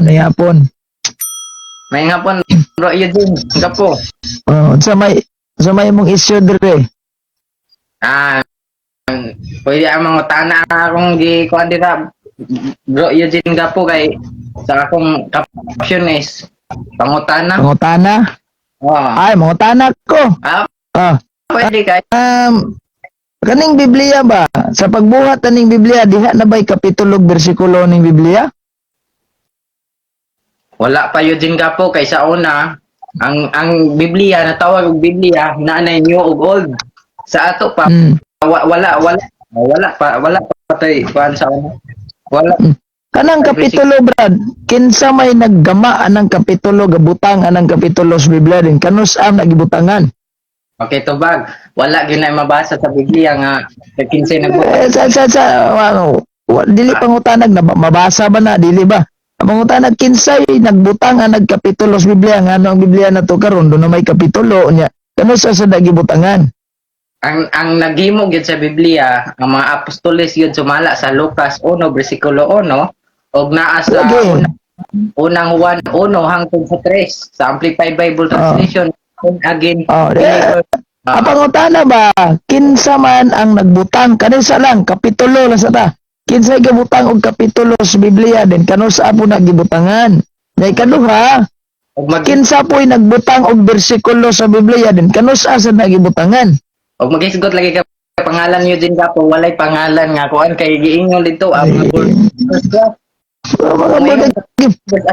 may hapon. May hapon, bro, Eugene, gapo. Sa may mong issue dire. Ah, pwede ang mga tana akong di kuan dira, bro, Eugene, gapo kay sa akong caption is pangutana. Pangutana? Oh. Ay, mangutana ko. Ah, Ah, pwede kay kaning Biblia ba? Sa pagbuhat aning Biblia, diha na ba'y kapitulo bersikulo ning Biblia? wala pa Eugene, gapo kay sa una ang Biblia natawag og Biblia naanay new ug old. Sa ato pa Hmm. wala pa tay kuan sa una. Wala. Kanang kapitulo, Brad, kinsa may naggama anang kapitulo, gabutang anang kapitulo sa Biblia din, kanus ang nagibutangan. Okay, tubag. Wala ginay mabasa sa Biblia nga kinsay nagbutang. Dili pangutanag na mabasa ba na, dili ba? Ang pangutanag kinsay nagbutang ang nagkapitulo sa Biblia, nga ano ang Biblia na to karon do na may kapitulo niya. Kanus sa nagibutangan. Ang naghimo gyud sa Biblia, ang mga apostoles gyud sumala sa Lucas 1 bersikulo 1 og naa sa unang Juan 1 hangtod sa 3 sa Amplified Bible Translation. Again, ang pangutana ba, kinsa man ang nagbutang, kanisa lang, kapitulo lang sa ta. Kinsa gibutang og kapitulo sa Biblia din, kanusa po nagibutangan. Ngay kaduha, kinsa po'y nagbutang og bersikulo sa Biblia din, kanusa sa nagibutangan. og magisgot lagi ka pangalan niyo din gapo, walay pangalan nga kuan kay giingol dito ang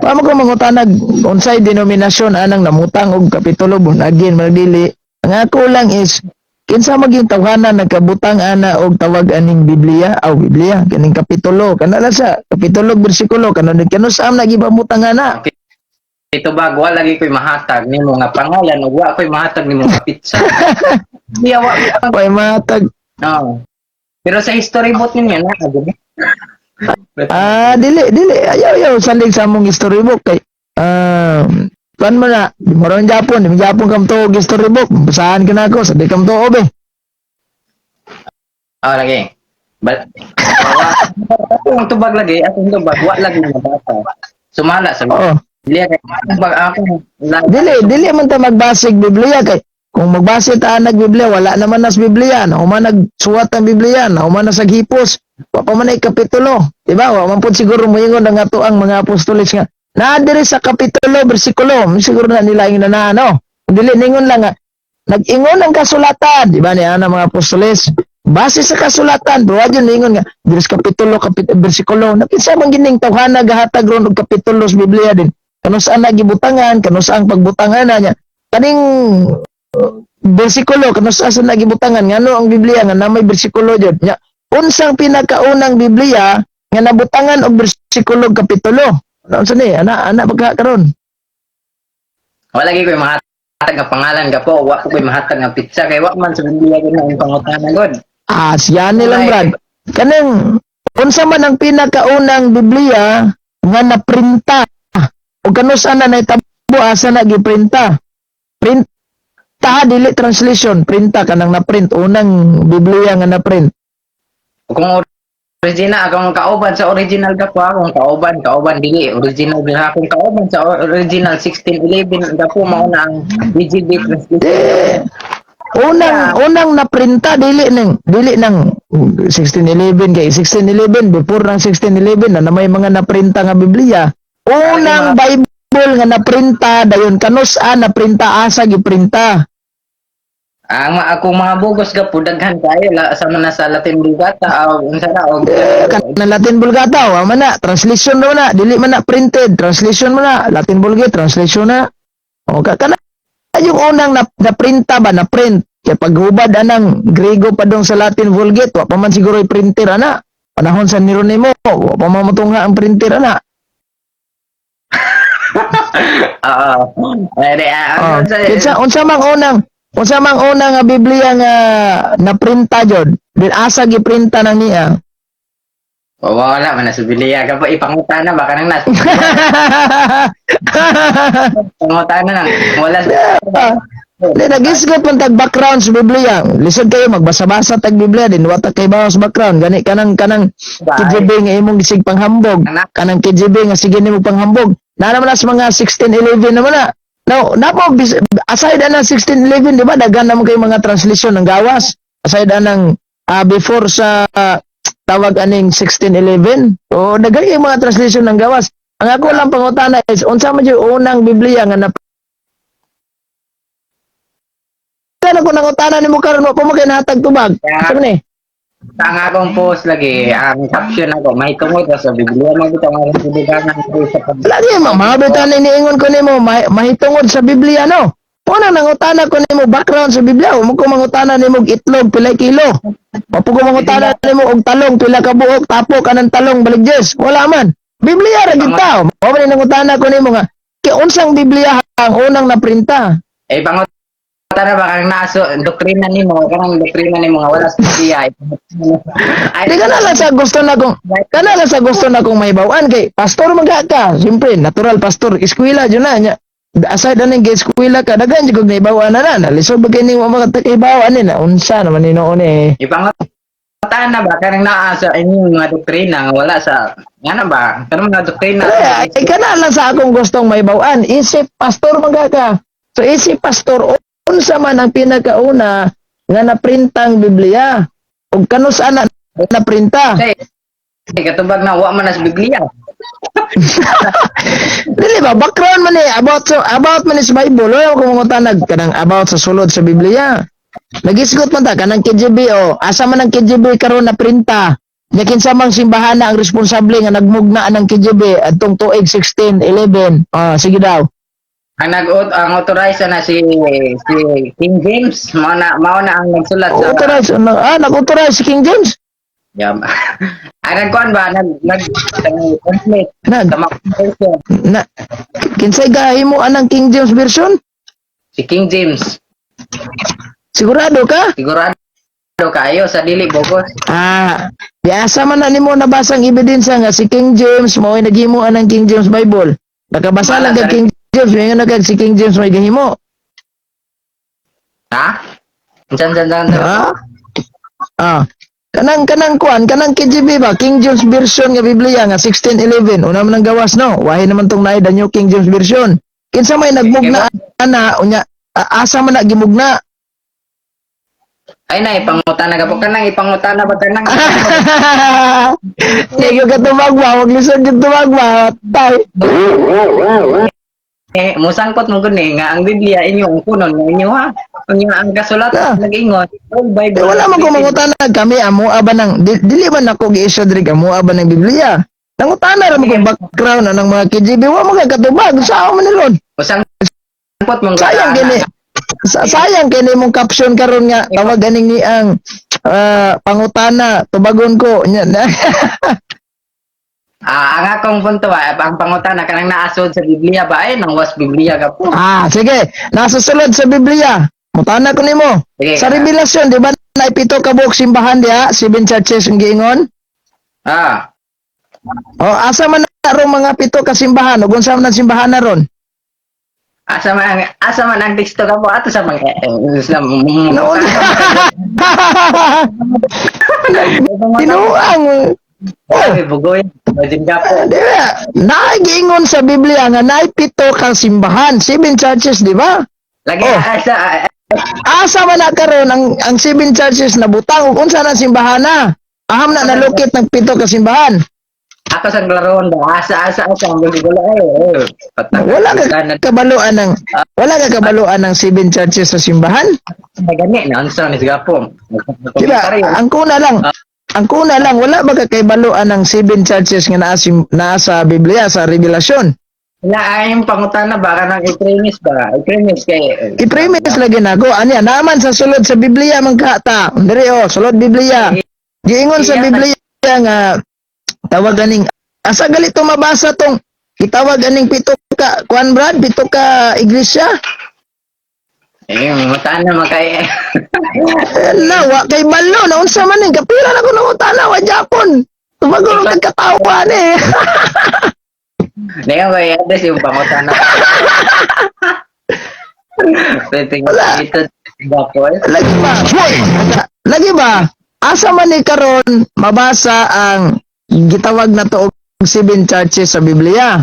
Paano ko mangutanag unsay denominasyon anang namutang og kapitulo bunagin magdili. Ang ako lang is kinsa maging tawhanan nagkabutang ana og tawag aning Biblia aw Biblia kaning kapitulo kanala sa kapitulo bersikulo kanon kanusam nagibamutang ana. Ito ba wala lagi ko'y mahatag nimo nga pangalan ug wa ko'y mahatag nimo nga pizza. Di wa Pay matag. no. Pero sa history book ninyo na gani. Dili ayaw sandig sa among storybook kay pan mo na moron Japon kam to og storybook basahan ka na ako sa di kam to obe. Lagi. But atong tubag lagi, atong tubag wa lagi mabasa. Sumala sa Biblia kay tubag ako. Dili man ta magbasig Biblia kay kung magbase ta nag Biblia wala naman nas Biblia na man nagsuwat ang Biblia na man nasag hipos wa pa man ay kapitulo di ba wa man pud siguro moingon ang ato ang mga apostoles nga naa diri sa kapitulo bersikulo siguro na nila ingin na ano dili ningon lang nga nag-ingon ang kasulatan di ba ni ana mga apostoles base sa kasulatan bro adyon ningon nga diri sa kapitulo bersikulo nakinsa man gining tawhana gahatag ron og kapitulo sa Biblia din kanus ana gibutangan kanus ang pagbutangan niya kaning bersikulo kanus asa nagibutangan ngano ang Biblia nga namay bersikulo jud nya unsang pinakaunang Biblia nga nabutangan og bersikulo kapitulo unsa ni ana pagkakaron Wala lagi ko'y mahatag nga pangalan gapo, wa ko ko'y mahatag nga pizza kay wa man sa Biblia gina ang pangutana god. siya nilang Brad kanang unsa man ang pinakaunang Biblia nga naprinta o kanus ana nahitabo asa na giprinta print dili translation printa kanang na-print unang Biblia nga na-print Kung original akong kauban sa original gapo akong kauban dili original din akong kauban sa original 1611 gapo mao na ang BGB translation. unang naprinta dili nang 1611 kay 1611 before ng 1611 na may mga naprinta nga Biblia unang Bible nga naprinta dayon kanus-a naprinta asa giprinta Ang akong mga bugos gapo daghan kayo la sa man sa Latin Vulgata o unsa na og na Latin Vulgata wa man na translation daw na dili man na printed translation man na Latin Vulgate translation na o kana yung unang na-printa ba na print kaya paghubad anang Grego pa dong sa Latin Vulgate wa pa man siguro i-printer ana panahon sa Hieronimo wa pa man matungha ang printer ana unsa mang unang nga Biblia nga na-printa jud din asa giprinta nang niya wala man na sa Biblia gapo ipangutana ba kanang nas pangutana na wala Di nagisgot man tag background sa Biblia. Lisod kayo magbasa-basa tag Biblia din wata kay bawas background gani kanang KJB nga imong gisig panghambog. Kanang KJB nga sige nimo panghambog. Na naman sa mga 1611 naman na. Now, napo aside na 1611 di ba daghan naman kay mga translation ng gawas. Aside anang before sa tawag aning 1611. O daghan kay mga translation ng gawas. Ang ako lang pangutana is unsa man yung unang Biblia nga ako nangutana nimo karon wa pa mo kay nahatag tubag. Asa man Ang akong post lagi, ang caption ako, may tungod sa Biblia, magbitaw ang sibigangan sa pag- lagi mabitan niingon ko nimo mahitungod sa Biblia no. Una nangutana ko nimo background sa Biblia, mo ko mangutana nimo itlog pila kilo. O ko mangutana nimo og talong pila ka buok tapok anang talong baligjes. Wala man. Biblia ra gid ta. Mo man nangutana ko nimo nga kay unsang Biblia ang unang naprinta? bangot tara ba kang naso doktrina nimo nga wala sa Biblia. Di lang sa gusto na kong mahibawan kay pastor magka ka. Siyempre, natural pastor. Eskwela dyan na niya. Aside na nga eskwela ka, dagan dyan kong nahibawan na. Lisod ba kayo mo makatakibawan na. Unsa naman ninoon eh. Ibangot na ba kanang naa sa inyong mga doktrina nga wala sa ngano ba kanang mga doktrina Ay, kana lang sa akong gustong mahibawan. Isip pastor magka ka. So isip pastor, unsa man ang pinakauna nga naprintang Biblia? O kanus ana naprinta? katubag na wa man sa Biblia. Dili ba background man about man sa Bible o kung mangutanag kanang about sa sulod sa Biblia. Nagisgot man ta kanang KJB o asa man ang KJB karon na printa. Nya kinsa mang simbahan na ang responsable nga nagmugna ng KJB adtong tuig 1611. Sige daw. Ang authorize na si King James mao na ang nagsulat sa Nag-authorize si King James. Yeah. Ay nagkuan ba complete Kinsay gahimo anang King James version? si King James. Sigurado ka? Sigurado kayo sa dili bogos. Biasa man na nimo nabasang ebidensya nga si King James mao ay naghimo anang King James Bible. Nakabasa lang kag King James, ngayon na kag si King James may gahimo. Ha? Jan. Kanang KJB ba? King James version nga Biblia nga 1611. Una man ang gawas no. Wahi naman tong naay the New King James version. Kinsa may nagmugna ana unya asa man na gimugna? Ay na ipangutana ka po kanang ipangutana ba kanang Nego ka tumagwa, wag lisod yung tumagwa. Tay. Musangkot mo guni nga ang Biblia inyong kunon nga inyo ha. Unya ang kasulatan nag-ingon, Bible. Wala man ko mangutana kami amo aba nang dili man ako gi-issue diri amo aba ng Biblia. Nangutana ra mo kung background ng mga KJB wa mo katubag sa man ni Lord. Musangkot mo Sayang kini mong caption karon nga tawag ganing ni ang pangutana tubagon ko nya. Ang akong punto ang pangutana kanang naasod sa Biblia ba ay nang was Biblia ka po. Sige, nasusunod sa Biblia. Mutana ko nimo. Sa Revelasyon, di ba na pito ka buok simbahan diha, 7 churches ang giingon? Asa man na ron mga pito ka simbahan, ug unsa man ang simbahan na ron? Asa man ang teksto ka po ato sa mga Islam. Tinuang. Bugoy. Naigingon sa Biblia nga naipito ka simbahan, 7 churches, di ba? Lagi asa man na karon ang 7 churches na butang ug unsa na simbahan na? Aham na nalukit ng pito ka simbahan. Ako sa glaron ba asa ang gulo Wala ka kabaluan ng 7 churches sa simbahan? Gani na unsa ni sigapon. Diba? Ang kuna lang, wala ba kakaibaluan ng 7 churches nga naa sa Biblia, sa Revelasyon? Wala ayong pangutana ba ka ng i-premise ba? I-premise kay... I-premise lagi na ko. Anya, naman sa sulod sa Biblia, magkata. Dari sulod Biblia. Giingon sa Biblia nga, tawag ganing, asa galito mabasa tong, itawag ganing pito ka, pito ka iglesia? Mutana makay. Wa kay balo na unsa man ning kapila na ko nang utana wa Japon. Tumagol kag katawa ni. Ngayon kay address yung pangutana. Wala. Ito gapo. Lagi ba? Lagi ba? Asa man ni karon mabasa ang gitawag na to og 7 churches sa Biblia?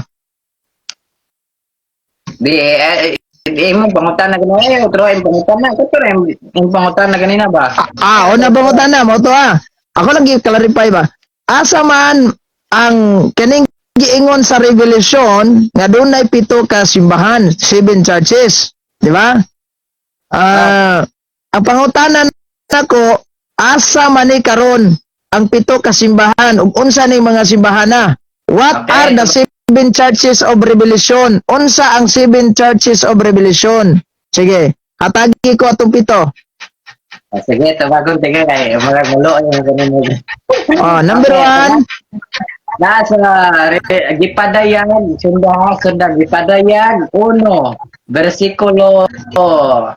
Di mo pangutan na ganun. Otro yung pangutan na. Ito yung pangutan na ganina ba? O na bangutan na mo to Ako lang gi-clarify ba. Asa man ang kining giingon sa Revelation nga dunay 7 ka simbahan, 7 churches, di ba? Ang pangutanan nako asa man ni karon ang 7 ka simbahan ug unsa ning mga simbahana? What Okay. are the 7 churches of Revelation? Unsa ang 7 churches of Revelation? Sige, hatagi ko atong 7. Sige, tawagon tiga kay mga mulo yung ganun mo. Number 1, Nasa Gipadayan, sunda Gipadayan 1, versikulo 9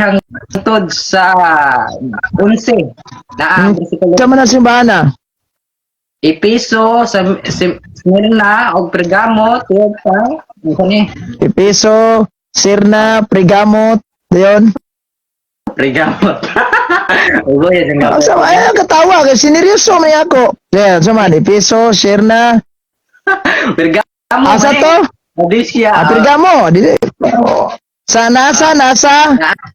hangtod sa 11. Na ang versikulo sa man simbahana? Episo sa Smyrna o Pergamo, Tiyota, ano ni? Epeso, Sirna, Pergamo, diyon. Pergamo. Ugo yan nga. Ay, katawa kay sineryoso may ako. Yeah, sa man Epeso, Sirna, Pergamo. asa to? Odisha. Pergamo, dili. Sa nasa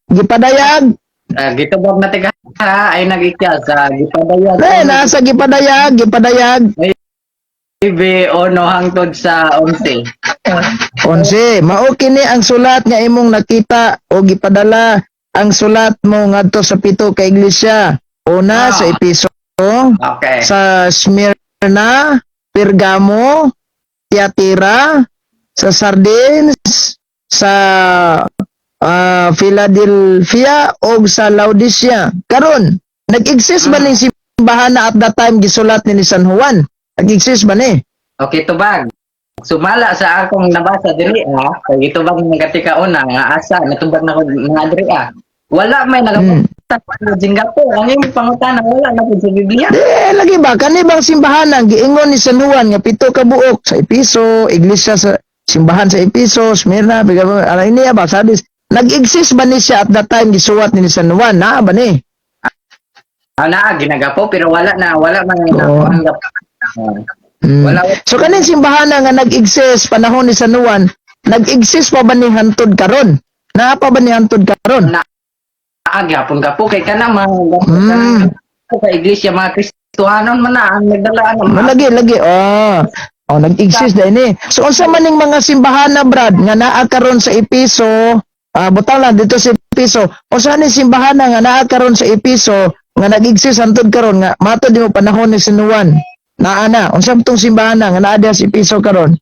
Gipadayag. Gitubag na tiga ay nag-ikya sa Gipadayan. Nasa Gipadayag. Ibe ono hangtod sa 11. 11. Mao kini ang sulat nga imong nakita o gipadala ang sulat mo ngadto sa 7 ka iglesia. Una sa Epeso, Okay. sa Smyrna, Pergamo, Tiatira, sa Sardines, sa Philadelphia o sa Laodicea. Karon, nag-exist ba ning simbahan na at that time gisulat ni San Juan? Nag-exist ba ni? Okay, tubag. Sumala sa akong nabasa diri kay itubag ng katika una nga asa natubag na ko mga diri Wala may nagapunta sa Singapore. Ang imong pangutana wala na po sa Biblia. Lagi ba kani bang simbahan ang giingon ni San Juan nga 7 ka buok sa Episo, iglesia sa simbahan sa Episo, Smyrna, Pergamo, niya ba Sardis? Nag-exist ba ni siya at that time gisuwat ni San Juan? Naa ba ni? Ginagapo pero wala man Oo. napanggap. Wala. So kaning simbahan na nga nag-exist panahon ni San Juan, nag-exist pa ba ni hantod karon? Naa pa ba ni hantod karon? Gapon gapo kay kana mga sa iglesia mga Kristohanon man na ang nagdala Lagi. Nag-exist na ini. So unsa man ning mga simbahan na Brad nga naa karon sa Episo, butang lang dito sa Episo. Unsa ning simbahan na nga naa karon sa Episo nga nag-exist hantod karon nga matod mo panahon ni San Juan? Naa na. Unsa tong simbahan na nga naa diha sa Episo karon?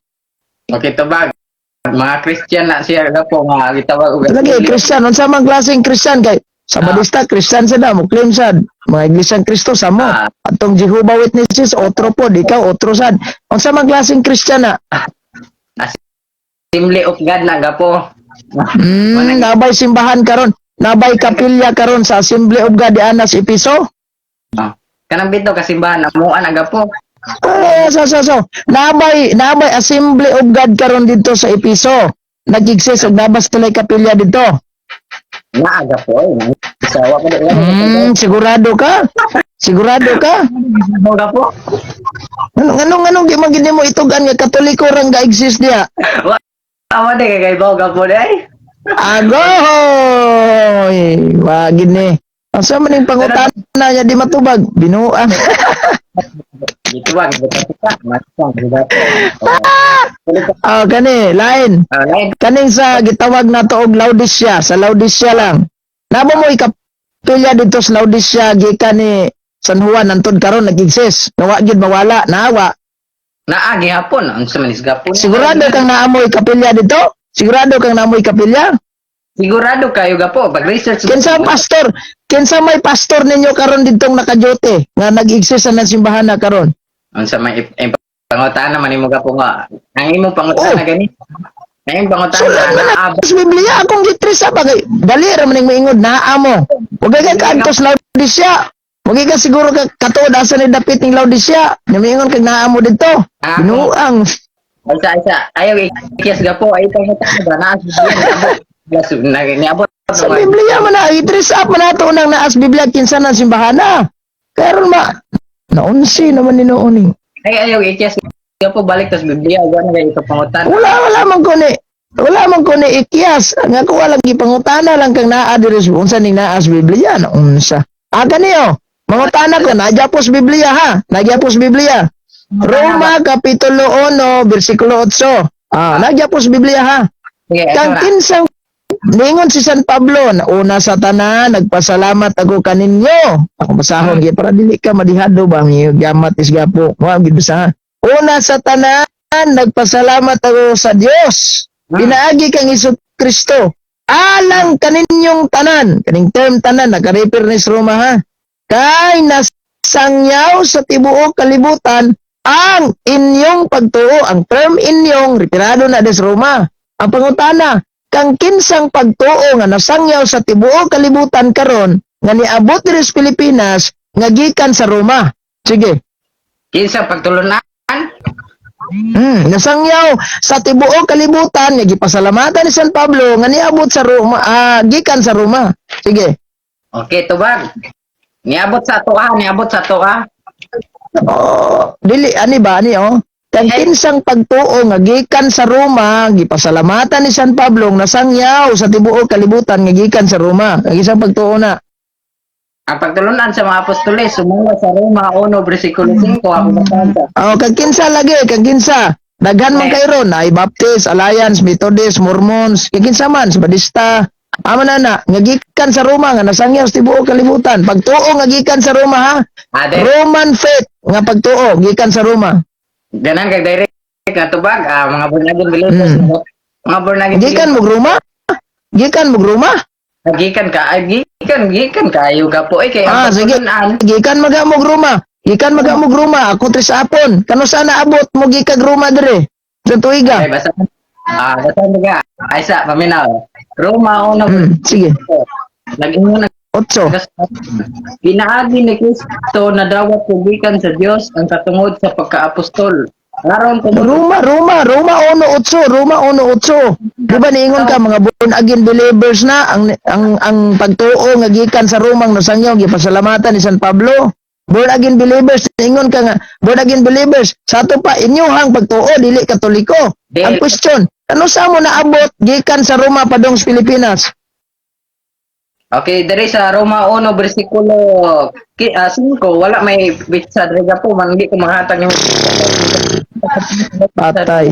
Okay, tubag. Mga Christian na siya gapo nga gitawag Lagi Christian, unsa man klaseng Christian kay Sabadista Christian sada mo claim sad mga Iglesia Cristo samo. Atong Jehovah Witnesses otro pod ikaw otro sad. Unsa man klaseng Christian na? Assembly of God na gapo. Nabay simbahan karon, nabay kapilya karon sa Assembly of God di Anas Episo. Kanang bito kasimbahan amuan aga po. So. Nabay Assembly of God karon dito sa Episo. Nag-exist og nabas tulay kapilya dito. Naaga po. Sawa ko din. Sigurado ka? Aga po. Anong di man gid mo itugan nga Katoliko rang ga-exist diha? Awa de kay boga po day. Agoy! Wag ni. Asa man ning pangutana niya di matubag? Binuang. Ito ba kita matang Kani, lain. Kaning sa gitawag na to og Laodicea, sa Laodicea lang. Nabo mo ikapilya dito sa Laodicea gikan ni San Juan antod karon nag-exist. Nawa gyud mawala, nawa. Naagi hapon unsa man is gapon. Sigurado kang naamoy kapilya dito? Sigurado kang naamoy kapilya? Sigurado kayo gapo pag research Kinsa may pastor ninyo karon didtong nakajote nga nag-exist sa simbahan na karon? unsa may pangutana man imo gapo nga. Ang imong pangutana gani. Ang imong pangutana na Sa Biblia akong gitrisa ba kay dali ra man ning moingod naa mo. Ug kay kantos Laodicea. Ug ka siguro ka katuod asa ni dapit ning Laodicea. Namingon kag naa mo didto. Binuang. Isa ayaw ikiyas gapo ay pangutana ba na Niabot Sa Biblia man na, i-trace up man nato nang naas Biblia kinsa ng simbahana. Karon naunsi naman ni noon eh. ay ayaw ikyas nga po balik tas Biblia wala na kayo pangutan. Wala man ko ni. Wala man ko ni ikyas. Nga ko wala gipangutana lang kang naa diri sa unsa ning naas Biblia na unsa. Gani mangutana ko na Japos Biblia ha. Nagyapos Biblia. Roma kapitulo 1 bersikulo 8. Nagyapos Biblia ha. Sige, Kang ito na. kinsang ningon si San Pablo na una sa tanan nagpasalamat ako kaninyo. Ako basahon gyud para dili ka madihado ba ang gamat is gapo. Wa gid sa. Una sa tanan nagpasalamat ako sa Dios. Pinaagi kang Hesus Kristo. Alang kaninyong tanan, kaning term tanan naka-refer ni sa Roma ha. Kay nasangyaw sa tibuok kalibutan ang inyong pagtuo, ang term inyong retirado na des Roma. Ang pangutana, kang kinsang pagtuo nga nasangyaw sa tibuok kalibutan karon nga niabot diri sa Pilipinas nga gikan sa Roma. Sige. Kinsa pagtulunan? Nasangyaw sa tibuok kalibutan nga gipasalamatan ni San Pablo nga niabot sa Roma, gikan sa Roma. Sige. Okay, tubag. Niabot sa toa. Dili ani ba ani kang kinsang pagtuo nga gikan sa Roma gipasalamatan ni San Pablo nga nasangyaw sa tibuok kalibutan nga gikan sa Roma. Ang isang pagtuo na. Ang pagtulunan sa mga apostoles sumula sa Roma 1 bersikulo 5 ako nabasa. Kang kinsa lagi, kang kinsa. Daghan man kay ron ay Baptist, Alliance, Methodist, Mormons, kang kinsa man sa Badista. Amo na nga gikan sa Roma nga nasangyaw sa tibuok kalibutan. Pagtuo nga gikan sa Roma ha. Roman faith nga pagtuo gikan sa Roma. Ganan kay direct nga tubag mga born again believers. Mga born again Gikan mo Roma? Gikan mo Roma? gikan kayo gapo kay ang Sige. pagtulunan. Gikan magamog Roma. Gikan magamog Roma. Ako tris apon. Kano sana abot mo gikag Roma dire? Sa tuiga. Ay basa. Basa nga. Ay sa paminaw. Roma 1 Sige. Lagi mo na 8. Pinaagi ni Kristo na dawat kubikan sa Dios ang katungod sa pagkaapostol. Aron Roma 1:8. Roma 1:8. Di ba niingon ka mga born again believers na ang pagtuo nga gikan sa Roma nga nasangyaw gipasalamatan ni San Pablo. Born again believers niingon ka nga born again believers sa ato pa inyohang pagtuo dili katoliko. Ang question, ano sa mo naabot gikan sa Roma padong sa Pilipinas? Okay, dari sa Roma 1 bersikulo 5 wala may bitsa diri po man hindi ko mahatag yung Patay.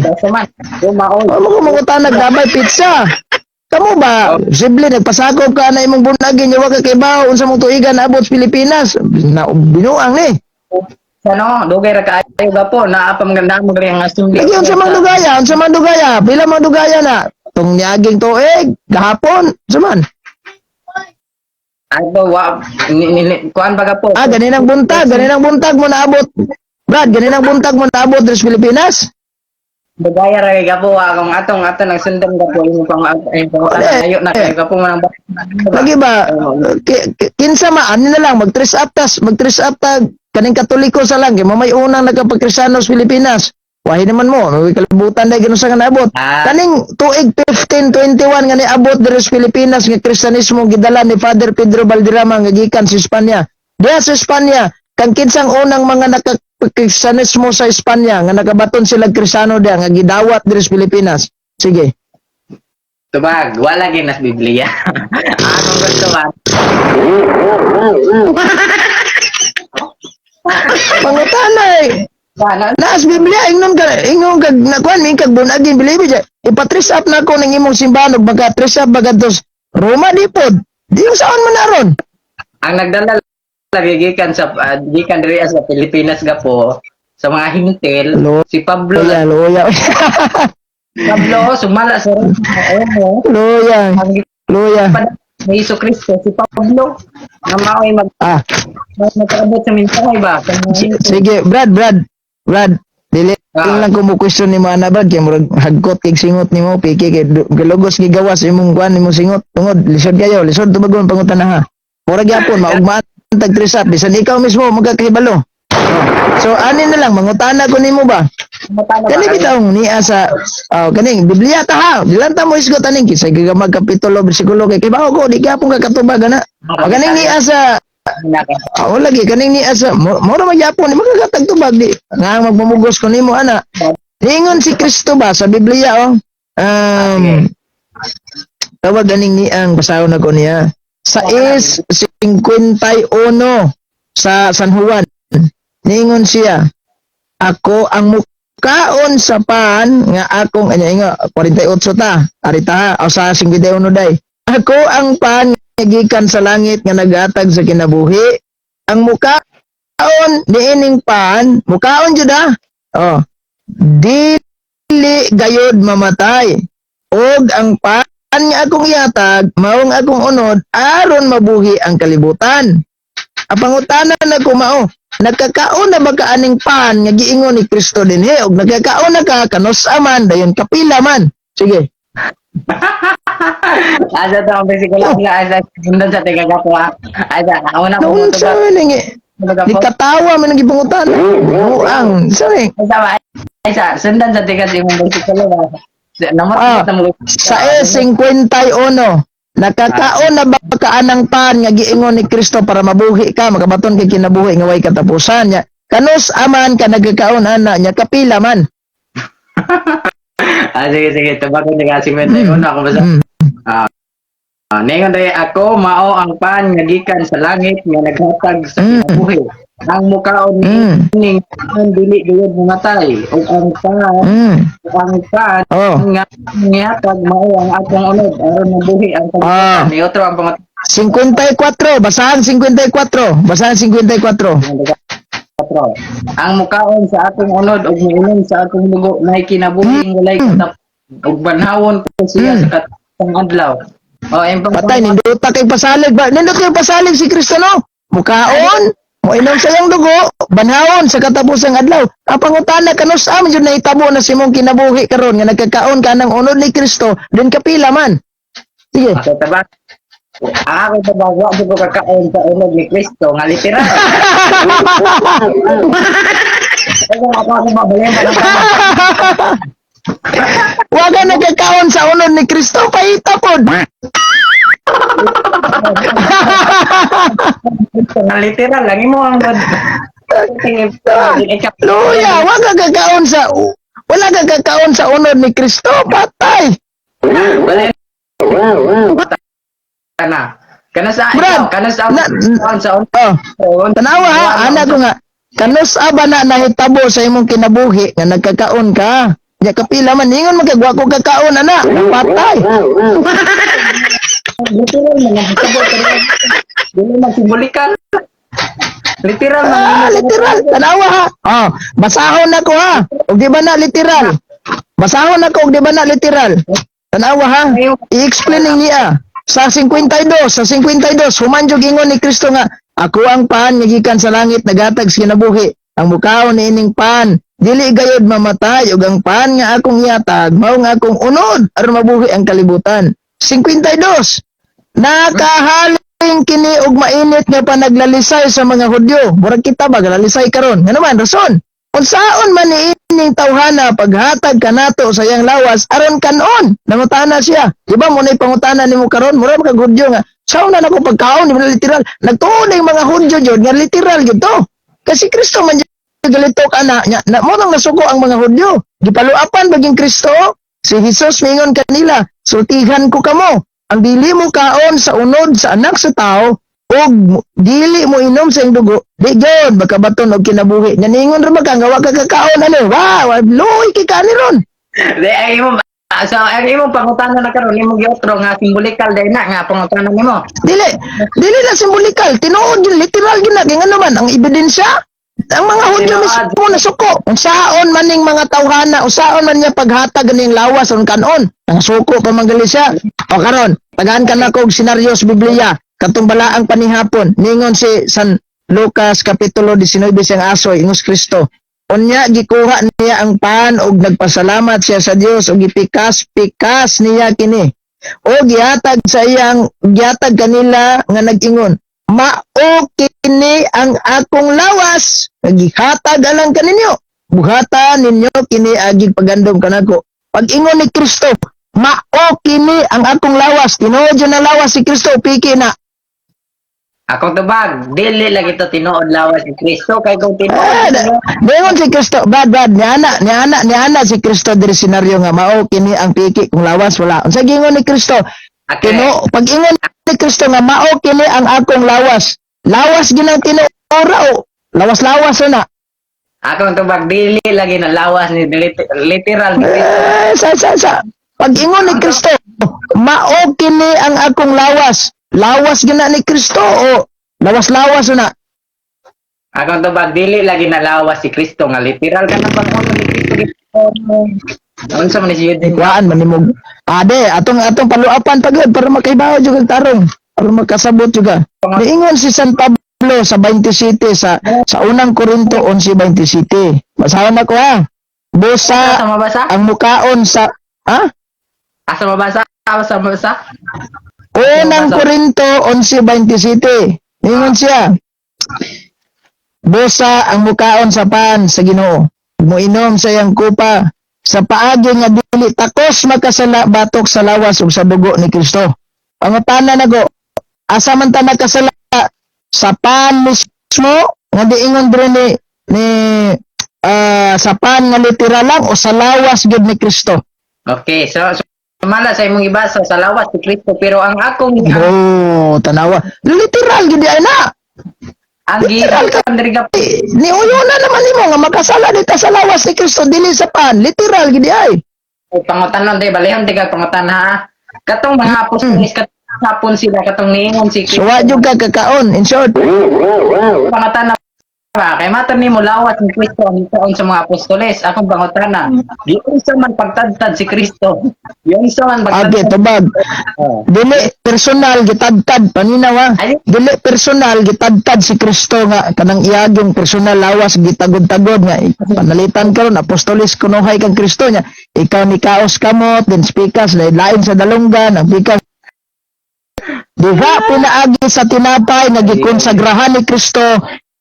Roma 1. Ano ko mga tanag dabay pizza? Kamu ba? Simple nagpasakop ka na imong bunagin yawa ka kay bao unsa mong tuigan naabot sa Pilipinas. Binuang ni. Ano, dugay ra kaayo gapo naa pa maganda mo gari ang assembly. Lagi unsa man dugaya? Pila man dugaya na? Tung niaging tuig gahapon, saman. Ano wa kuan baga po. Ganinang buntag mo naabot. Brad, ganinang buntag mo naabot sa Pilipinas. Dugaya ra kay gapo akong atong nagsundan gapo imong ayo na kay gapo man Lagi ba? Kinsa man na lang mag-trace up ta kaning Katoliko sa lang kay mamay unang nagkapagkristyano sa Pilipinas. Wahi naman mo, may kalibutan dahil gano'n sa nga naabot. Kaning tuig 1521 nga niabot diri sa Pilipinas nga Kristyanismo gidala ni Father Pedro Valderrama nga gikan sa Espanya. Diya sa Espanya, kang kinsang unang mga Kristyanismo sa Espanya nga nakabaton sila Kristiyano diya nga gidawat diri sa Pilipinas. Sige. Tubag, wala ginas Biblia. Akong gusto ba? Pangutanay. Naas Biblia ingnon kag nakuan mi kag born again believe it. Ipatrace up na ko ning imong simbahan ug baga trace up bagadtos Roma dipod. Di yung saan man naron. Ang nagdala lagi gikan sa gikan diri sa Pilipinas gapo sa mga hintel si Pablo. Loya. Pablo sumala sa Roma. Loya. Ni Kristo si Pablo na mao'y magpaabot sa mensahe ba? Sige, Brad, dili lang ko mo question ni mga na Brad, kaya murag hagkot kay singot nimo, piki kay galugos gigawas imong kuan nimo singot, tungod lisod tubagon pangutan na ha. Murag gyapon maugmaan tag trisap bisan ikaw mismo magkakahibalo. So ani na lang mangutana ko nimo ba? Kani bitaw niya sa kaning Biblia ta ha. Dilan ta mo isgot aning kisay gagamag kapitulo bersikulo kay kibaw ko di gyapon ka katubag ana. Kaning niya sa lagi kaning niya sa mo ra magyapon magagatag tubag di. Nga magmumugos ko nimo ana. Ningon si Kristo ba sa Biblia tawag aning ni ang basahon ako niya. Sa 51 sa San Juan. Ningon siya, ako ang mukaon sa pan nga akong 48 ta. Arita o sa 51 day. Ako ang pan nga gikan sa langit nga nagatag sa kinabuhi. Ang mukaon niining pan, mukaon jud dili gayod mamatay. Og ang pan nga akong ihatag, maong akong unod, aron mabuhi ang kalibutan. Apangutanan na ko mao, nagkakaon na ba ka aning pan nga giingon ni Kristo dinhi og nagkakaon na ka kanus aman dayon kapila man. Sige. Asa to ang bersikulo nga asa sundan sa tiga gapo ha. Asa una ko mo Unsa ni dikatawa man ang gipangutan. Ang sorry. Asa sundan sa tiga si mong bersikulo ba. Sa 51, nakakaon na ba ka anang pan nga giingon ni Kristo para mabuhi ka, makabaton kay kinabuhi nga way katapusan niya. Kanus aman ka nagkakaon ana nya kapila man. Sige, tabako ni kasi ako basa. Ningon day ako mao ang pan nga gikan sa langit nga naghatag sa kinabuhi. Ang mukaon ning dili gayud mamatay ug ang pan nga nihatag mao ang akong unod aron mabuhi ang kalibutan. Ni otro ang pangat 54, basahan 54. Basahan 54. Ang mukaon sa akong unod ug miinom sa akong dugo nay kinabuhi walay katap ug banhawon ko siya sa katong adlaw. Patay ninduta kay pasalig ba? Nindot kay pasalig si Kristo no? Mukaon, mo inom sa iyang dugo, banhawon sa katapusang adlaw. Kapangutana kanus am jud nahitabo na si mong kinabuhi karon nga nagkakaon ka ng unod ni Kristo, din kapila man. Sige. Tabak. Ako tabak wa ko kakaon sa unod ni Kristo nga literal. Ako mabalen pa. Wa ka nagkakaon sa unod ni Kristo pahita pod. Literal lang mo ang Luya, wala ka kakaon sa unod ni Kristo, patay. Kana sa tanawa ha, ana ko nga. Kanus aba na nahitabo sa imong kinabuhi nga nagkakaon ka. Ya kapila man ingon magagwa ko kakaon ana, patay. Literal man simbolikal. Literal man. Literal. Tanawa ha. Basahon ako ha. Og di ba na literal? Basahon ako og di ba na literal? Tanawa ha. I-explain niya. Sa 52, humanjog ingon ni Kristo nga, ako ang pan nga gikan sa langit nagatag sa kinabuhi. Ang mukaon niining pan, dili gayod mamatay ug ang pan nga akong ihatag mao nga akong unod aron mabuhi ang kalibutan. 52. Nakahaling kini og mainit nga panaglalisay sa mga Hudyo. Murag kita ba galalisay karon? Nga naman rason. Unsaon man niining tawhana paghatag kanato sa iyang lawas aron kanon? Nangutana siya. Di ba mo nay pangutana nimo karon? Mura ka Hudyo nga. Sao na nako pagkaon di literal. Nagtuon ang mga Hudyo jud nga literal jud to. Kasi Kristo man galitok ana nya na mo nang nasuko ang mga Hudyo. Gipaluapan baging Kristo. Si Jesus mingon kanila, sultihan ko kamo. Ang dili mo kaon sa unod sa anak sa tao og dili mo inom sa iyong dugo, di gyud baka baton og kinabuhi. Naningon ra ka nga wa ka kakaon ano. Wow, loy kay kani ron. Di ay mo ang imong pangutana na karon imong giotro nga simbolikal day na nga pangutana nimo. Dili na simbolikal, tinuod yun, literal gyud na kay nga naman ang ebidensya. Ang mga Hudyo mismo nasuko. Kung saon man ning mga tawhana, o saon man niya paghatag ning lawas on kanon. Ang suko pa manggali siya. O karon, tagaan ka na kog senaryo sa Biblia. Katong balaang panihapon, ningon si San Lucas Kapitulo 19 siyang asoy, ingos Kristo. Unya, gikuha niya ang pan og nagpasalamat siya sa Dios og gipikas niya kini. O gihatag sa iyang, gihatag kanila nga nag-ingon. mao kini ang akong lawas, naghihatag alang kaninyo. Buhatan ninyo kini agig pagandom kanako. Pag-ingon ni Kristo, mao kini ang akong lawas. Tinuod yun na lawas si Kristo, piki na. Akong tubag, dili lagi to tinuod lawas ni Kristo kay kung Ah, tinuod Dayon si Kristo, bad, ni ana si Kristo diri senaryo nga mao kini ang piki kung lawas wala. Unsa gingon ni Kristo? okay. Pag-ingon ni Kristo nga mao kini ang akong lawas. Lawas ginang tinuora o. Lawas-lawas na. Akong tubag, dili lagi na lawas ni literal ni Kristo. Sa. Pag-ingon ni Kristo, mao kini ang akong lawas. Lawas gina ni Kristo o lawas-lawas na. Akong tubag, dili lagi na lawas si Kristo nga literal ka na pag-uno ni Kristo. Unsa man ni siya din? Kuan manimog. Ade, atong paluapan pagod para makaibaw jud ang tarong. Para makasabot juga. Niingon si San Pablo sa 27 sa unang Korinto 11:27. Basahan ako ha. Asa Busa mabasa? ang mukaon sa Asa mabasa? Asa mabasa? unang Korinto 11:27. Niingon siya. Busa ang mukaon sa pan sa Ginoo. Muinom sa iyang kupa sa paagi nga dili takos makasala batok sa lawas ug sa dugo ni Kristo. Pangutana nago, asa man ta nakasala sa pan mismo nga diingon diri ni sa pan nga literal lang o sa lawas gid ni Kristo. Okay, so mala sa imong ibasa sa lawas ni Kristo pero ang akong Oh, tanawa. Literal gid ay na. ang gikan diri ka Niuyo na naman nimo nga makasala dito sa lawas ni Kristo dili sa pan. Literal gid ay. pangutanon day balihon tiga pangutan ha. Katong mga apostoles katapon sila katong niingon si So Kristo. wa jud ka kakaon in short. Pangutana ba kay mato nimo lawas ni Kristo ang taon sa mga apostoles. Akong pangutana, giunsa man pagtadtad si Kristo. Giunsa man Okay, pagtadtad. tubag. Oh. Dili personal gitadtad paninaw ha. Ay, Dili personal gitadtad si Kristo nga kanang iyagong personal lawas gitagod-tagod nga panalitan karon apostolis kunohay kang Kristo nya. Ikaw ni kaos kamot then speakers lain sa dalunggan ang pikas diha pinaagi sa tinapay nga gikonsagrahan ni Kristo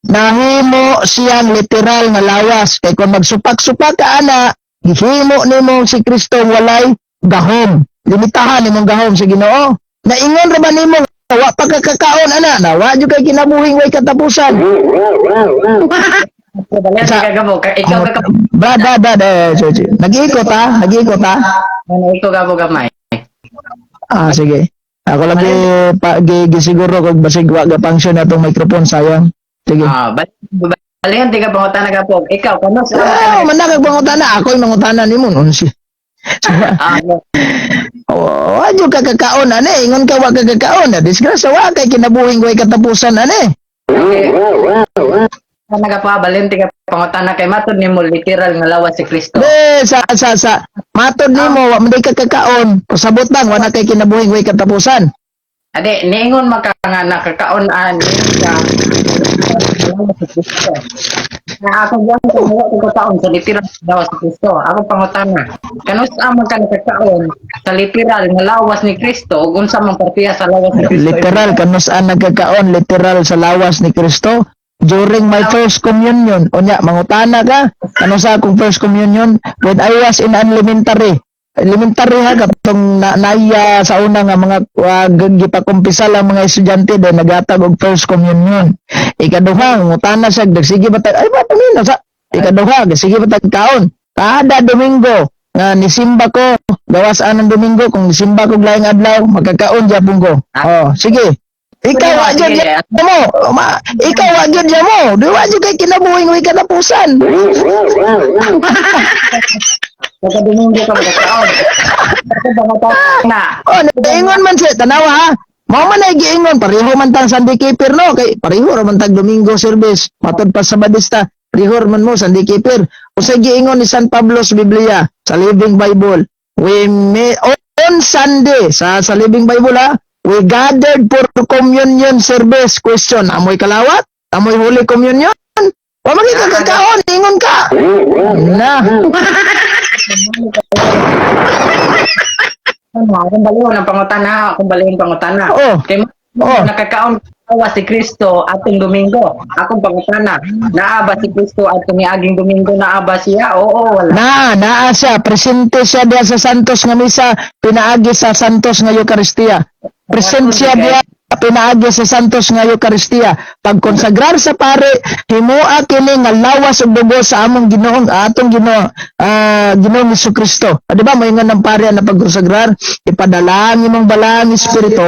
nahimo siyang literal nga lawas kay kung magsupak-supak ka ana gihimo nimo si Kristo walay gahom limitahan nimong gahom sa Ginoo naingon ra ba nimo wa pa ka kakaon ana na wa jud kay kinabuhing way katapusan balihon Sa- ka gabo. Ikaw ka bad nag-iikot ha ano ikaw gabo gamay. sige ako lang gisiguro kog basig wa ga function atong microphone sayang sige Balihon tiga pangutan na gabo. Ikaw kano sa manakag pangutana ako yung mangutana nimo unsi no. Wadyo ka kakaon ane, ingon ka wa ka kakaon na disgrasya wa kay kinabuhing way katapusan ane. Nagapa balihon tiga pangutan na kay matod nimo literal nga lawas si Kristo. Sa matod nimo wa man ka kakaon, pasabot lang wa na kay kinabuhing way katapusan. Ade, niingon maka nga nakakaon-an ka. Na ako diyan sa mga pagkataon sa literal nga lawas ni Kristo. Ako pangutana. Kanus man ka nakakaon sa literal nga lawas ni Kristo ug unsa man partiya sa lawas ni Kristo? Literal kanus an nagkakaon literal sa lawas ni Kristo during my first communion. Unya mangutana ka ano sa akong first communion when I was in elementary ha katong naya sa una nga mga gipakumpisa lang mga estudyante dahil naghatag og first communion. Ikaduha ngutana siya sige ba ay ba pamino sa ikaduha sige ba kaon kada Domingo nga nisimba ko gawas anang Domingo kung nisimba ko laing adlaw magkakaon gyapon ko. Oh sige. Ikaw wa gyud mo. Ikaw wa gyud mo. Di wa gyud kay kinabuhing way katapusan. Sa Domingo ka magkakaon. Ako pangutana. Oh, naingon man siya, tanawa ha. Mao man ay giingon pareho man tang Sunday keeper no kay pareho ra man tag Domingo service matod pa Sabadista pareho man mo Sunday keeper. Usa giingon ni San Pablo sa Biblia sa Living Bible. On Sunday sa Living Bible ha, we gathered for communion service. Question, amoy kalawat? Amoy Holy Communion? Wa man ka kakaon, ingon ka. Na. Akong balihon ang pangutana. Oh. Kay Oh. nakakaon lawas si Kristo atong Domingo. Akong pangutana, naa ba si Kristo atong niaging Domingo, naa ba siya? Oo, wala. Naa siya, presente siya diya sa Santos nga misa, pinaagi sa Santos nga Eucharistia. Present siya diya pinaagi sa Santos nga Eucharistia. Pagkonsagrar sa pare, himua kini nga lawas ug dugo sa among Ginoong atong Ginoo, Ginoong Jesucristo. Di ba moingon ng pare na pagkonsagrar, ipadalangin imong balang espiritu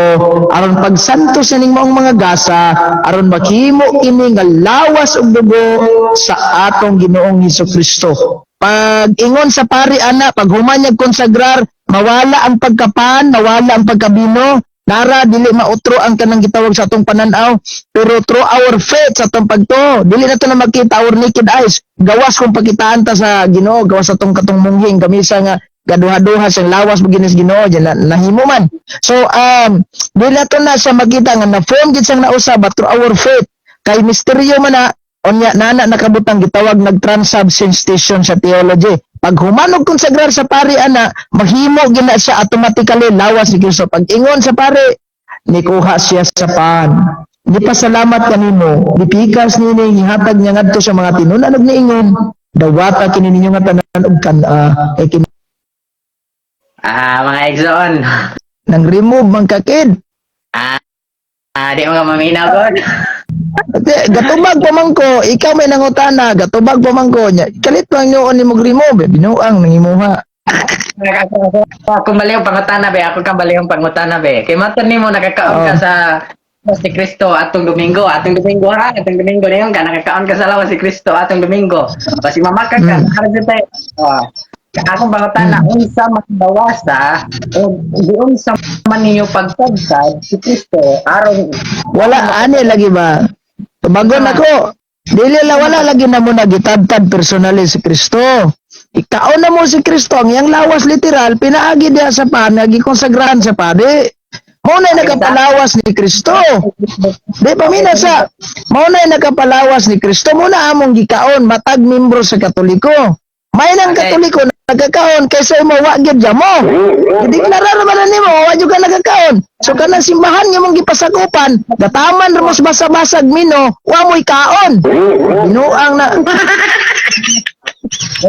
aron pagsantos ning maong mga gasa, aron maghimo kini nga lawas ug dugo sa atong Ginoong Jesucristo. Pag ingon sa pari ana, pag humanyag konsagrar, mawala ang pagkapan, mawala ang pagkabino, nara dili mautro ang kanang gitawag sa atong pananaw, pero through our faith sa atong pagtuo, dili na to na makita our naked eyes. Gawas kung pakitaan ta sa Ginoo, gawas atong katong munghing gamisa nga gaduha-duha sa lawas beginis Ginoo diyan nahimo man. So dili na to na sa makita nga na form gid sang nausa but through our faith kay misteryo man na onya nana nakabutang gitawag nag-transubstantiation sa theology. Pag humanog konsagrar sa pari ana, mahimo gina siya automatically lawas ni Kristo. Pag ingon sa pari, nikuha siya sa pan. Di pasalamat kanimo, dipikas nini gihatag niya ngadto sa mga tinunan ug niingon, dawata kini ninyo nga tanan ug kan-a kay kini Mga Exxon. nang remove man kakid. Di mo nga maminaw God. Gatubag pa man ko, ikaw may nangutana, gatubag pa man ko nya. Kalit lang nyo ni mo remove, binuang nangimuha. Ako baliw pangutana be, ako ka baliw pangutana be. Kay matud nimo nakakaon ka sa lawas si Kristo atong Domingo ha, atong Domingo na yun ka, nakakaon ka sa lawas si Kristo atong Domingo. Basi mamakag ka, nakarabi tayo. Akong pangutana, unsa makabawasa o unsa man ninyo pagtagtad si Kristo aron Wala ani lagi ba? Tubagon ako. Dili la wala lagi na mo nagitadtad personally si Kristo. Ikaw na mo si Kristo, ang iyang lawas literal pinaagi diya sa pan nagikonsagrahan sa padi. Mao na nakapalawas ni Kristo. Di pa mina sa mao na nakapalawas ni Kristo mo na among gikaon matag membro sa Katoliko. May nang Katoliko nagkakaon kaysa mo wa gyud mo. Hindi ka nararamdaman nimo wa jud ka nagkakaon. So kanang simbahan nga mong gipasakupan, gataman ra mo sa basa-basag mino, wa mo'y kaon. Binuang na.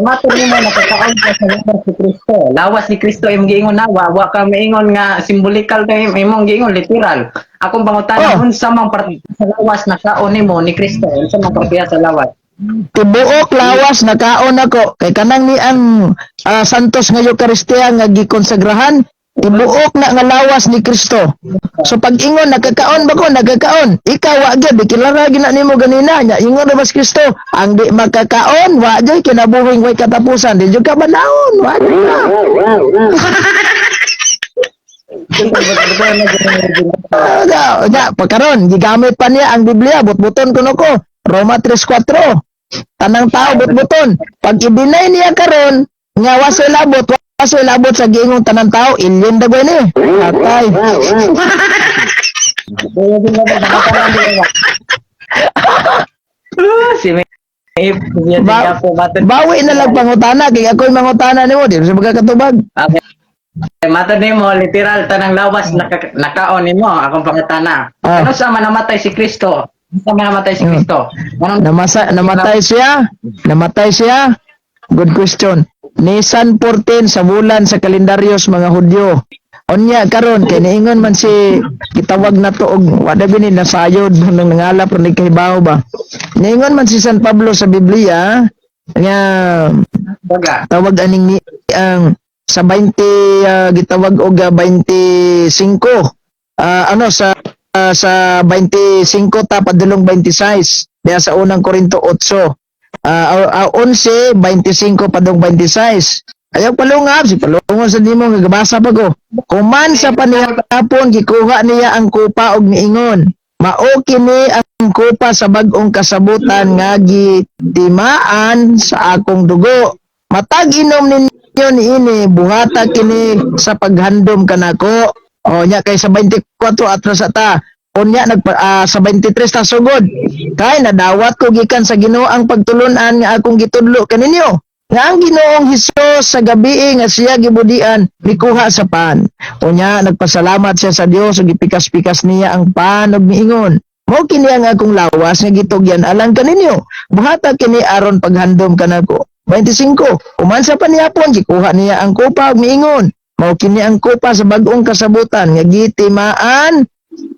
matud nimo nakakaon ka sa lawas si Kristo. Lawas si Kristo imong giingon na wa ka maingon nga simbolikal kay imong giingon literal. Akong pangutana unsa man parte sa lawas na kaon nimo ni Kristo, unsa man parte sa lawas? Tibuok lawas nakaon ako kay kanang ni ang Santos nga Eucharistia nga gikonsagrahan tibuok na nga lawas ni Kristo. So pag ingon nagkakaon ba ko nagkakaon ikaw wa gyud kilala gina nimo ganina nya ingon ra bas Kristo ang di magkakaon wa jay kinabuhing way katapusan di jud ka banaon wa jud ka. Pagkaron gigamit pa niya ang Biblia butbuton kuno ko Roma 3:4 tanang tao butbuton pag i-deny niya karon nga wasoy labot sa giingong tanang tao alien dagway ni atay Si bawi na lang pangutana kay ako'y mangutana nimo di sa magkatubag. Matod nimo literal tanang lawas nakaon nimo akong pangutana. Ano sa namatay si Kristo? Sa namatay si Kristo. Namatay siya. Good question. Nisan 14 sa bulan sa kalendaryos mga Hudyo. Onya karon kay niingon man si gitawag na to og wala bini nasayod nang nangalap ron kahibaw ba. Niingon man si San Pablo sa Biblia nga tawag aning ni ang sa 20 gitawag og 25 sa 25 padulong 26 diya sa unang Korinto 8 11 25 padung 26 ayaw palungab si palungon sa nimo nga gabasa pa ko kuman sa panihapon gikuha niya ang kupa og niingon mao kini ang kupa sa bag-ong kasabutan nga gitimaan sa akong dugo matag inom ninyo niini buhata kini sa paghandom kanako o nya kay sa 24 atras ata unya sa 23 ta sugod kay nadawat ko gikan sa Ginoo ang pagtulunan nga akong gitudlo kaninyo nga ang Ginoong Hesus sa gabi nga siya gibudian mikuha sa pan unya nagpasalamat siya sa Dios ug gipikas-pikas niya ang pan ug miingon Mao kini ang akong lawas nga gitugyan alang kaninyo. Buhata kini aron paghandom kanako. 25. Umansa pa niyapon gikuha niya ang kupa ug miingon. Mao kini ang kupa sa bag-ong kasabutan nga gitimaan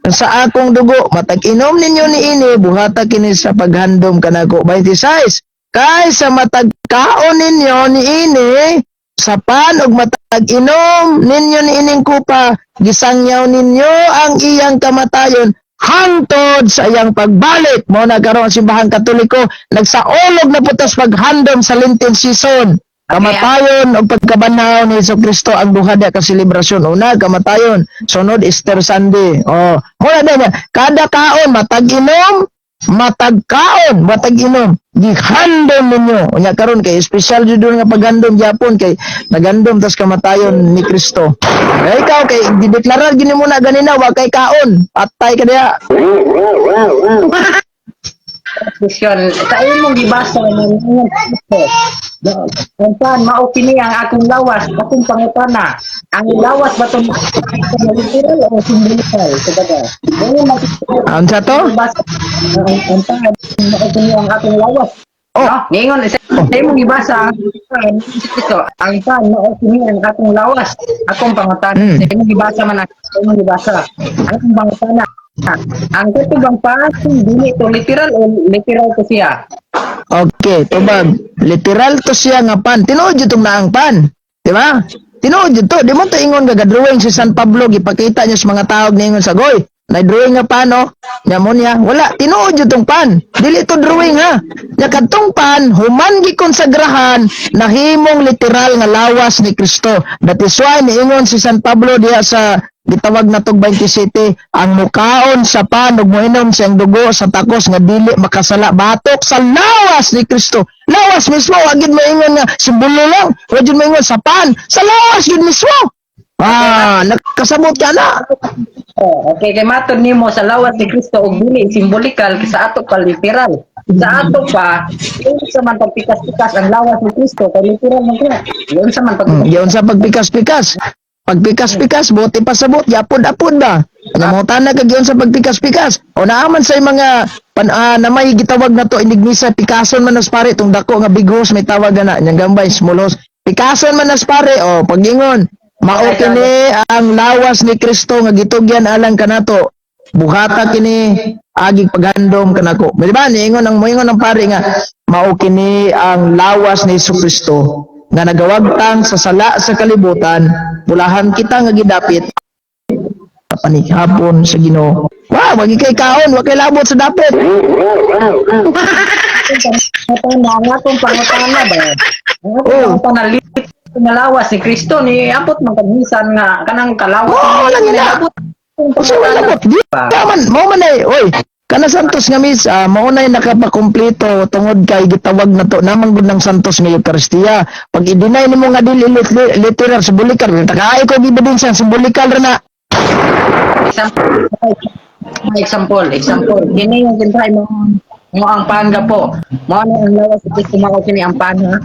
sa akong dugo. Matag inom ninyo niini buhata kini sa paghandom kanako. 26. Kay sa matag kaon ninyo niini sa pan ug matag inom ninyo niining kupa gisangyaw ninyo ang iyang kamatayon hangtod sa iyang pagbalik. Mo na karon ang simbahang Katoliko nagsaulog na putas paghandom sa Lenten season. Kamatayon o pagkabanhaw ni Jesucristo ang duha ka selebrasyon. Una, kamatayon. Sunod, Easter Sunday. Oh, muna din kada kaon matag inom, matag kaon, matag inom. Gihandom ninyo. Unya karon kay special jud nga paghandom Japon kay nagandom tas kamatayon ni Kristo. Kay ikaw kay dideklarar gini mo na ganina wa kay kaon. Patay ka diha. Question, sa imong gibasa ng kung saan mao kini ang akong lawas, akong pangutana. Ang lawas ba itong literal o symbolical? Sabagay. Ang sa to? Ang saan mao kini ang akong lawas. Oh. No? Ngayon, sa imong gibasa, ang saan mao kini ang akong lawas, akong pangutana. Sa imong gibasa man sa imong gibasa. Akong pangutana. Ang katubang pasin dili to literal o literal to siya. Okay, tubag. Literal to siya nga pan. Tinuod jud tong naang pan. Di ba? Tinuod jud to. Di mo to ingon nga drawing si San Pablo gipakita niya sa mga tawag ningon sa goy. Na drawing nga pan no. Nya mo niya, wala tinuod jud tong pan. Dili to drawing ha. Nya kadtong pan human gikonsagrahan nahimong literal nga lawas ni Kristo. That is why niingon si San Pablo diha sa gitawag na tog 27 ang mukaon sa pan ug moinom siyang dugo sa takos nga dili makasala batok sa lawas ni Kristo. Lawas mismo wa gid moingon nga simbolo lang. Wa gid moingon sa pan, sa lawas gid mismo. Nakasabot ka na. Okay, kay matod nimo sa lawas ni Kristo og dili simbolikal sa ato pa literal. Sa ato pa, yung sa man pagpikas-pikas ang lawas ni Kristo kay literal man kaya. Yung sa man Yun sa pagpikas-pikas. Pagpikas-pikas, buti pa sabot, yapod-apod ba? Ano mo tanag yun sa pagpikas-pikas? O naaman sa mga na may gitawag na to, inignisa, pikason man nas pare, itong dako nga bigos, may tawag na, niyang gambay, smulos. Pikason man nas pare, o pagingon, mao kini ang lawas ni Kristo nga gitugyan alang kanato. Buhata kini agig paghandom kanako. Di ba? Niingon ang moingon ng pare nga, mao kini ang lawas ni Jesucristo nga nagawagtang sa sala sa kalibutan, pulahan kita nga gidapit panihapon sa Ginoo. Wow, wagi kay kaon, wa kay labot sa dapit. nga tong pangutana ba? Ang panalit nga lawas ni Kristo ni abot man kagmisan nga kanang kalawas. Lang ina. Usa man labot. Di man, mao man ay, oy. Kana Santos nga misa, maunay nakapakumpleto tungod kay gitawag na to namang gud ng Santos nga Eucharistia. Pag i-deny nimo nga dili literal simbolikal, takaay ko ebidensya simbolikal ra na. Example. Kini yung siyempre mo ang panga po. Mo ang lawas sa Kristo mao kini ang panga.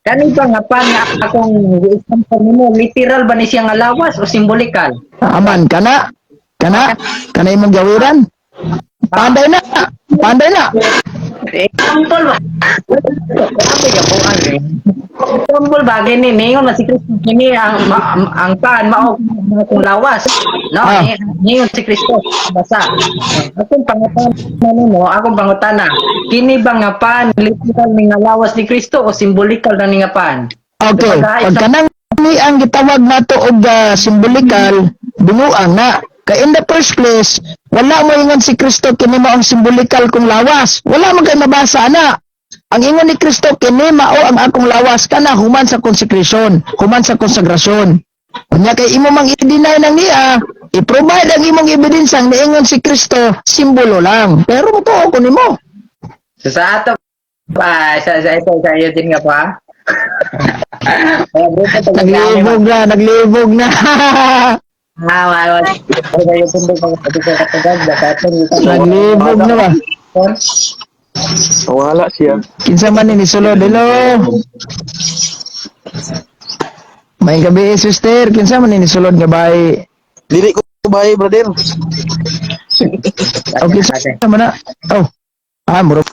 Kani ba nga pan nga akong example nimo literal ba ni siya nga lawas o simbolikal? Aman kana imong gawiran. Panday na. Example ba? Example ba gini ningon na si Kristo kini ang pan mao kung lawas. No, ningon si Kristo basa. Akong pangutana. Kini ba nga pan literal ni nga lawas ni Kristo o simbolikal na ni nga pan? Okay, pag kanang ni ang gitawag nato og simbolikal, binuang na. Kay in the first place, wala mo ingon si Kristo kini mao ang simbolikal kung lawas. Wala man kay mabasa na. Ang ingon ni Kristo kini mao ang akong lawas kana human sa konsekrasyon, human sa konsagrasyon. Unya kay imo mang i-deny nang niya, i-provide ang imong ebidensya nga ingon si Kristo, simbolo lang. Pero motoo ko nimo. Sa ato pa sa iyo din nga pa. Naglibog na. Naglibog na ba? Wala siya. Kinsa man ni sulod, hello. May gabi sister, kinsa man ni sulod nga bay? Dili ko bahay, brother. Okay, sa man na. Oh, muro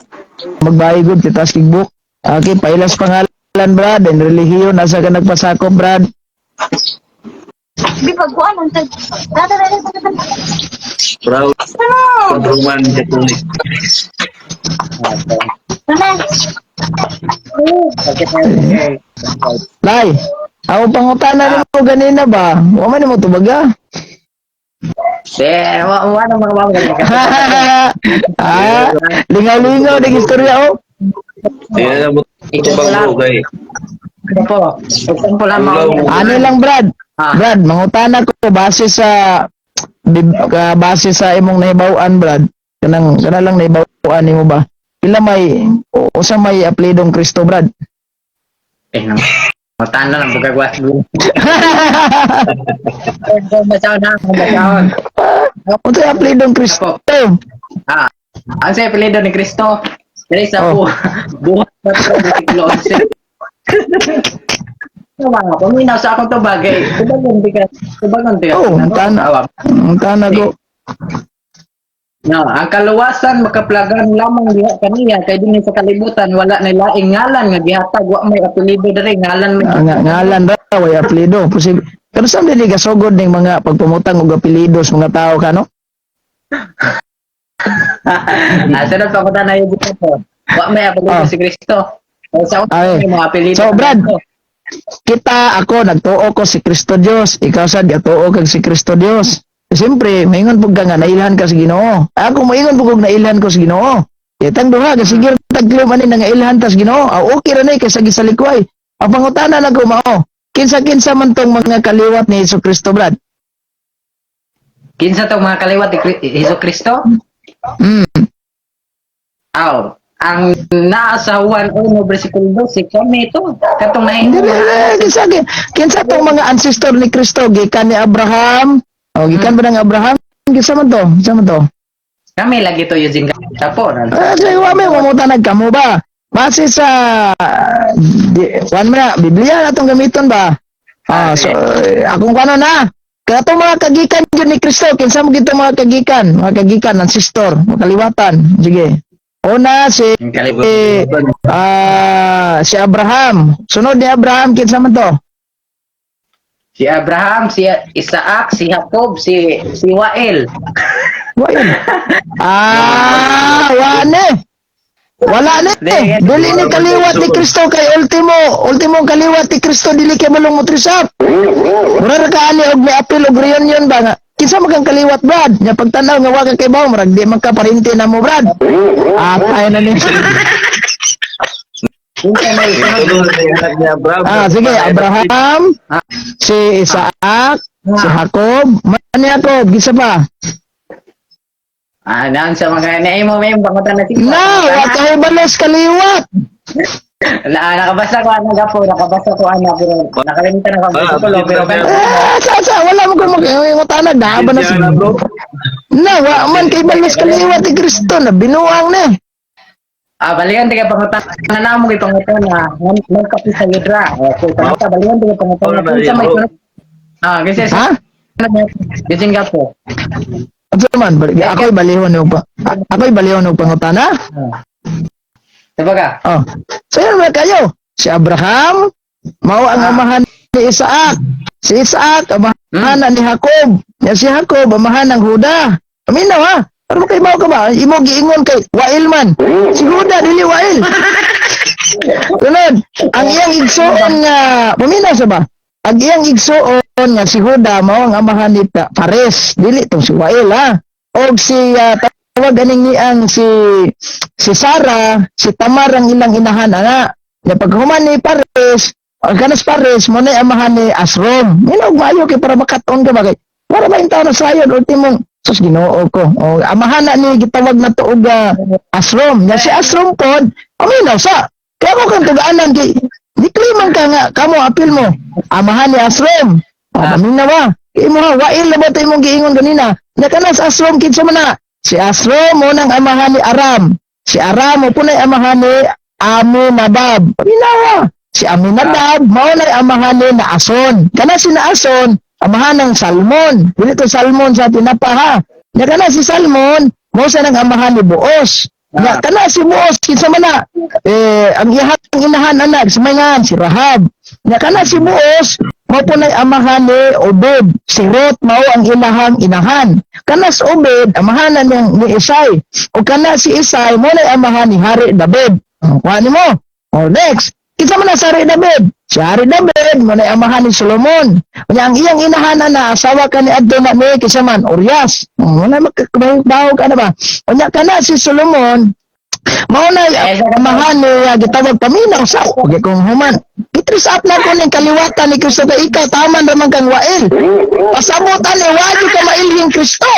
magbayad gud kita sigbuk. Okay, pailas pangalan, Brad, and relihiyon asa ka nagpasakop, Brad. Di pagkuan ang tag. Proud Roman Catholic. Lay, ako pangutana mo ganina ba? Wa man mo tubaga. Wala mga Lingaw-lingaw ng istorya, oh. Kaya na mo tubag kay. Ito po. Example lang mga Ano lang, Brad? Brad, mangutana ko base sa imong nahibaw-an, Brad. Kana lang nahibaw-an nimo ba? Pila may usa may apelidong Kristo, Brad? Matan na lang pagkagwas mo. Basaw na, basaw. Unsay apelidong Kristo? Ang sa apelido ni Cristo, dali sa buhat na ito ng siglo 11. Paminaw sa akong to bagay. Tubagon ka. Oh, tana ko. No, ang kaluwasan makaplagan lamang diha kaniya kay dinhi sa kalibutan wala na laing ngalan nga gihatag wa may apelyido diri ngalan Ngalan raw way apelyido. Posible. Pero sa dili gasugod ning mga pagpumutang og apelyido sa mga tao kano? Sunod pa ko na yung dito. Wa may apelyido si Kristo. Sa Ay. mga apelyido. So, Brad, ako nagtuo ko si Kristo Dios, ikaw sad gatuo kag si Kristo Dios. Siyempre, maingon pug ka nga nailhan ka sa Ginoo. Ako maingon pug nailhan ko sa Ginoo. Itang duha ka sige taglim ani nga ilhan ta sa Ginoo. Okay ra nay kay sa gisalikway. Ang pangutana na ko mao. Kinsa-kinsa man tong mga kaliwat ni Jesucristo, Brad? Kinsa tong mga kaliwat ni Hesus Kristo? Aw, ang nasa Juan 1 versikulo 12 kami ito. Katong Hindi, nahingo. kinsa tong mga ancestor ni Kristo gikan ni Abraham? O gikan ba ng Abraham? Kinsa man to? Kinsa man to? Kami lagi to using tapo. Sige, wame mamutanag kamo ba? Base sa Biblia natong gamiton ba? So akong kano na. Katong mga kagikan jud ni Kristo, kinsa mo gito mga kagikan ancestor, makaliwatan. Sige. Una si si Abraham. Sunod ni Abraham kinsa man to? Si Abraham, si Isaac, si Jacob, si Wael. Wain. Wala na. Dili ni kaliwat ni Kristo kay ultimo kaliwat ni Kristo dili kay balong motrisap. Mura ka ani og may apil og reunion ba nga. Kinsa magang kaliwat, Brad? Nya pagtanaw nga wa ka kay bawo murag di man ka parinti na mo, Brad. Ay na ni. Sige, Abraham, si Isaac, si Jacob, man Jacob, gisa pa. Naan sa mga naimo may bangutan na tingko. No, wa kay balos kaliwat. Nakabasa ko ano pero nakalimutan ako pero Wala mo ko mag-ingotanan na ba na si. No, wa man kay balos kaliwat ni Kristo na binuang na. Balikan tiga pangutan na namo kay pangutan na nagkapi sa lidra. Okay, pangutan balikan tiga pangutan na sa may kasi kasi nga po. Ano man, ako'y balihon ng pangutana. Diba ka? So yun mga kayo, si Abraham, mao ang amahan ni Isaac. Si Isaac, amahan ni Jacob. Si Jacob, amahan ng Huda. Aminaw ha? Pero kayo mao ka ba? Imo giingon kay Wael man. Si Huda, dili Wael. Tunod, ang iyang igsoon nga, paminaw sa ba? Ang iyang igsoon nga si Huda, mao ang amahan ni Pares. Dili itong si Wael ha? O si tawag ganing niyang si Sarah, si Tamar ang ilang inahan ana. Na paghuman ni Pares, ang kanas Pares mo na amahan ni Asrom. Minog maayo kay para makaton ka bagay. Para ba intaw na sayon ultimong sus Ginoo ko. O amahan na ni gitawag na tuog Asrom. Ya si Asrom pod, aminaw sa. Kaya ko kang tugaanan kay dikliman ka nga kamo apil mo. Amahan ni Asrom. Aminaw ba? Imo Wael na ba tayo mong giingon ganina? Nakanas Asrom kinsa man na? Si Asrom mo nang amahan ni Aram. Si Aram mo punay amahan ni Aminadab. Pinawa. Si Aminadab mao na amahan ni Naason. Kana si Naason amahan ng Salmon. Dili to Salmon sa tinapa ha. Nya kana si Salmon, mo sa nang amahan ni Boos. Nya kana si Boos kinsa man na ang iyang inahan anak si Mangan si Rahab. Nya kana si Boos mo po nay amahan ni Obed. Si Ruth mao ang ilahang inahan. Kana si Obed amahanan ni Isay. O kana si Isay mo nay amahan ni Hari David. Kuha mo. O next, kinsa man na si Hari David? Si Hari David mo nay amahan ni Solomon. Nya ang iyang inahan na asawa ka ni adto na ni kinsa man Urias. Mo nay magkabaw ka na ba? O nya kana si Solomon mao na amahan ni gitawag paminaw sa ug kung human itris up na ko ning kaliwatan ni Kristo kay ikaw taman ra man kang wail pasabutan ni wagi ka mailhing Kristo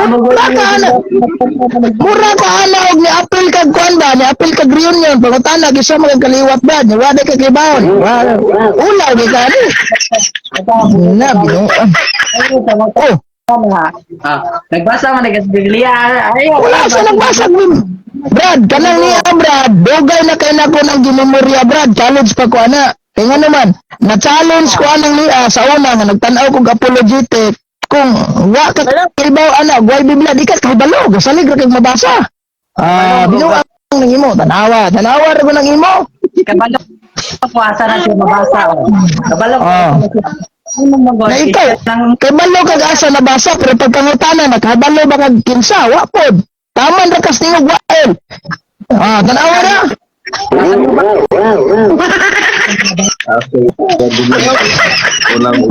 mura ka ana og ni apil kag kuan ba ni apil kag reunion pagutana gisa mo kang kaliwat ba ni wadi ka kibawon ulaw gi ka ni na bino oh Nagbasa man sa Biblia. Ayaw. wala sa nagbasag ni Brad, kanang niya Brad, dugay na kay nako ng ginumorya Brad, challenge pa ko ana. Kaya nga naman, na-challenge ko anang niya sa una nga nagtanaw kong apologetic kung wa ka kaibaw ana, guay Biblia di ka kahibalo, gasalig ra kay mabasa. Binuang nang imo, tanawa ra ko nang imo. Kabalo ko asa na siya mabasa. Kabalo ko. Na ikaw, kay balo kag asa nabasa pero pagkangutana nakabalo ba kag kinsa, wa pod. Taman ra kas tingog wael. Tanawa ra.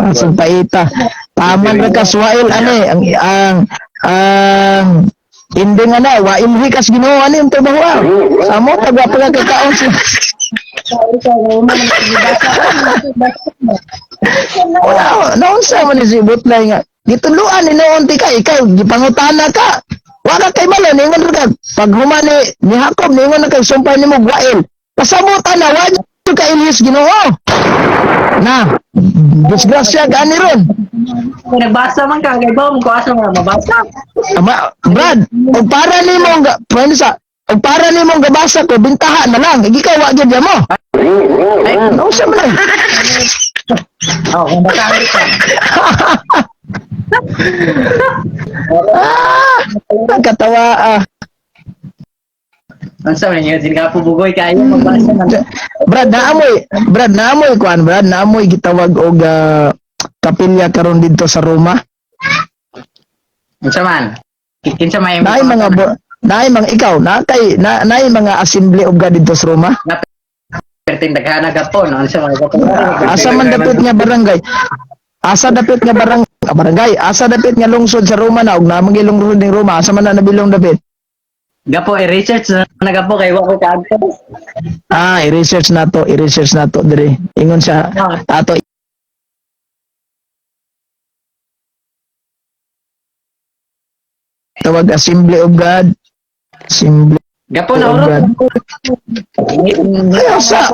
Masang paita. Taman ra kas wael ani ang ending ana wail kas Ginoo ani ang trabaho. Samo tagwa pa kay kaon si. Wala, naunsa man si Butlay nga. Gituluan ni noon ti ka ikaw gipangutana ka. Wa ka kay malo ningon ka. Pag humani ni Jacob ningon na kay sumpay nimo wail. Pasamutan na wa ka ilis Ginoo. Na, disgrasya gani ron. Nagbasa man ka kay Bom ko asa mo mabasa. Brad, og para nimo og para nimo gabasa ko bintaha na lang. Igi ka wa gyud mo. Naunsa man. Kung baka ka. Nagkatawa Ang sabi niyo, sila po bugoy kayo magbasa na. Brad naamoy gitawag og kapilya karon didto sa Roma. Unsa man? Kinsa may Naay mga ikaw naay mga assembly of God didto sa Roma. perting daghan gapon, unsa man gapon. Asa man dapit nga barangay? Asa dapit nga barangay? Asa dapit nga lungsod sa Roma na og namang lungsod ning Roma? Asa man na nabilong dapit? Gapo i-research na gapo kay wa ko kaagto. I-research nato dire. Ingon siya ato tawag Assembly of God. Assembly Gapo of na God. Ay, asa?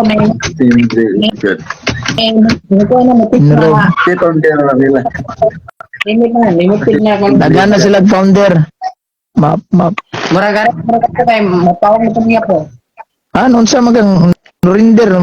Limited na kung Daghan na sila founder. Map. murag kay mapawag na niya po. Unsa magang Norinder